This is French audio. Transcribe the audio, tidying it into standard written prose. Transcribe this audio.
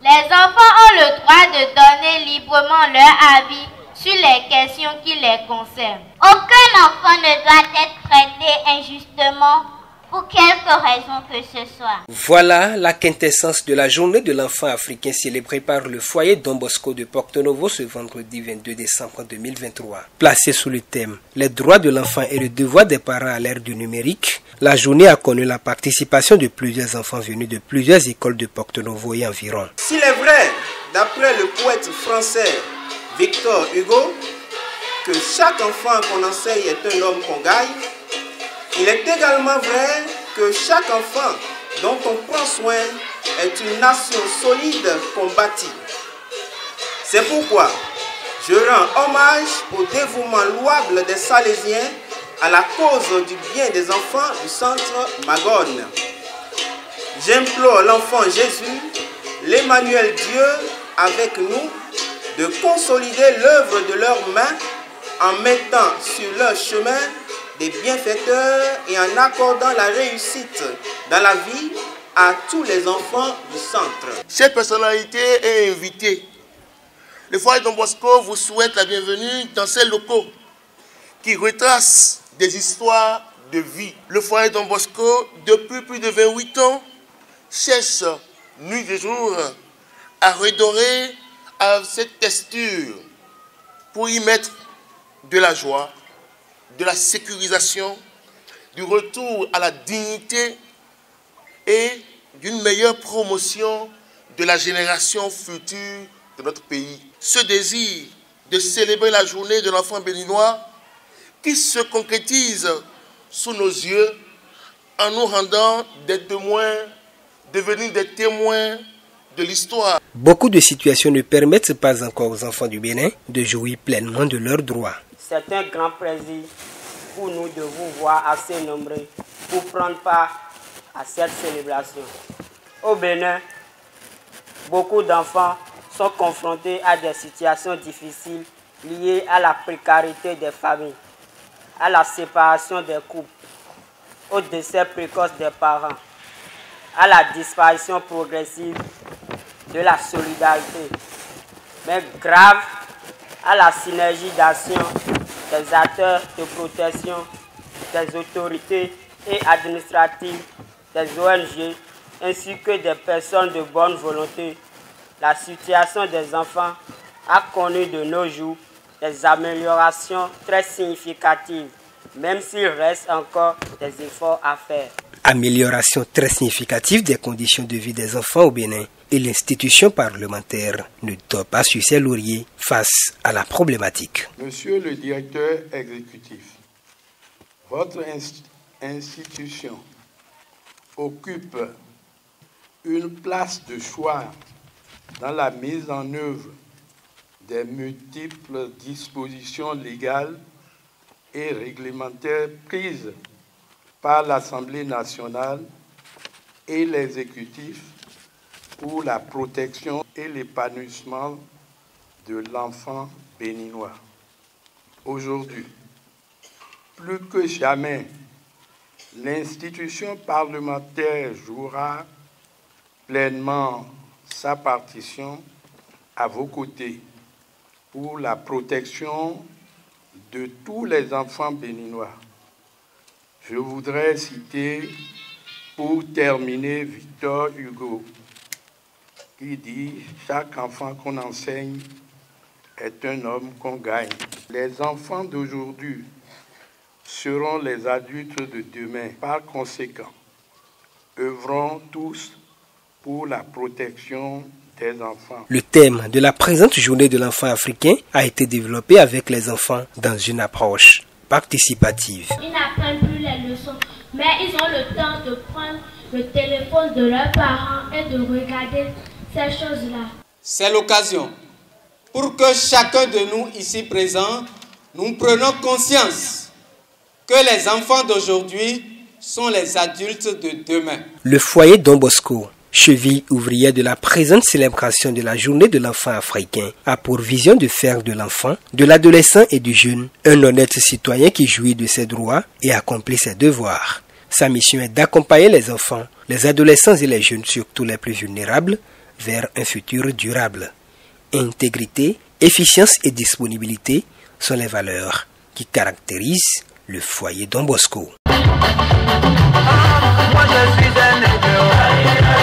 Les enfants ont le droit de donner librement leur avis sur les questions qui les concernent. Aucun enfant ne doit être traité injustement pour quelque raison que ce soit. Voilà la quintessence de la journée de l'enfant africain célébrée par le foyer Don Bosco de Porto Novo ce vendredi 22 décembre 2023. Placée sous le thème « Les droits de l'enfant et le devoir des parents à l'ère du numérique », la journée a connu la participation de plusieurs enfants venus de plusieurs écoles de Porto Novo et environ. S'il est vrai, d'après le poète français Victor Hugo, que chaque enfant qu'on enseigne est un homme qu'on gagne, il est également vrai que chaque enfant dont on prend soin est une nation solide qu'on bâtit. C'est pourquoi je rends hommage au dévouement louable des Salésiens à la cause du bien des enfants du centre Magone. J'implore l'enfant Jésus, l'Emmanuel Dieu avec nous, de consolider l'œuvre de leurs mains en mettant sur leur chemin des bienfaiteurs et en accordant la réussite dans la vie à tous les enfants du centre. Chère personnalité et invités, le foyer Don Bosco vous souhaite la bienvenue dans ces locaux qui retracent des histoires de vie. Le foyer Don Bosco, depuis plus de 28 ans, cherche nuit et jour à redorer à cette texture pour y mettre de la joie, de la sécurisation, du retour à la dignité et d'une meilleure promotion de la génération future de notre pays. Ce désir de célébrer la journée de l'enfant béninois qui se concrétise sous nos yeux en nous rendant des témoins, devenir des témoins de l'histoire. Beaucoup de situations ne permettent pas encore aux enfants du Bénin de jouir pleinement de leurs droits. C'est un grand plaisir pour nous de vous voir assez nombreux pour prendre part à cette célébration. Au Bénin, beaucoup d'enfants sont confrontés à des situations difficiles liées à la précarité des familles, à la séparation des couples, au décès précoce des parents, à la disparition progressive de la solidarité, mais grave à la synergie d'action des acteurs de protection, des autorités et administratives, des ONG, ainsi que des personnes de bonne volonté. La situation des enfants a connu de nos jours des améliorations très significatives, même s'il reste encore des efforts à faire. Amélioration très significative des conditions de vie des enfants au Bénin et l'institution parlementaire ne dort pas sur ses lauriers face à la problématique. Monsieur le directeur exécutif, votre institution occupe une place de choix dans la mise en œuvre des multiples dispositions légales et réglementaires prises par l'Assemblée nationale et l'exécutif pour la protection et l'épanouissement de l'enfant béninois. Aujourd'hui, plus que jamais, l'institution parlementaire jouera pleinement sa partition à vos côtés pour la protection de tous les enfants béninois. Je voudrais citer pour terminer Victor Hugo qui dit « Chaque enfant qu'on enseigne est un homme qu'on gagne ». Les enfants d'aujourd'hui seront les adultes de demain. Par conséquent, œuvrons tous pour la protection des enfants. Le thème de la présente journée de l'enfant africain a été développé avec les enfants dans une approche participative. Ils n'apprennent plus les leçons, mais ils ont le temps de prendre le téléphone de leurs parents et de regarder ces choses-là. C'est l'occasion pour que chacun de nous ici présents, nous prenions conscience que les enfants d'aujourd'hui sont les adultes de demain. Le foyer Don Bosco, cheville ouvrière de la présente célébration de la journée de l'enfant africain, a pour vision de faire de l'enfant, de l'adolescent et du jeune un honnête citoyen qui jouit de ses droits et accomplit ses devoirs. Sa mission est d'accompagner les enfants, les adolescents et les jeunes, surtout les plus vulnérables, vers un futur durable. Intégrité, efficience et disponibilité sont les valeurs qui caractérisent le foyer Don Bosco. Moi je suis un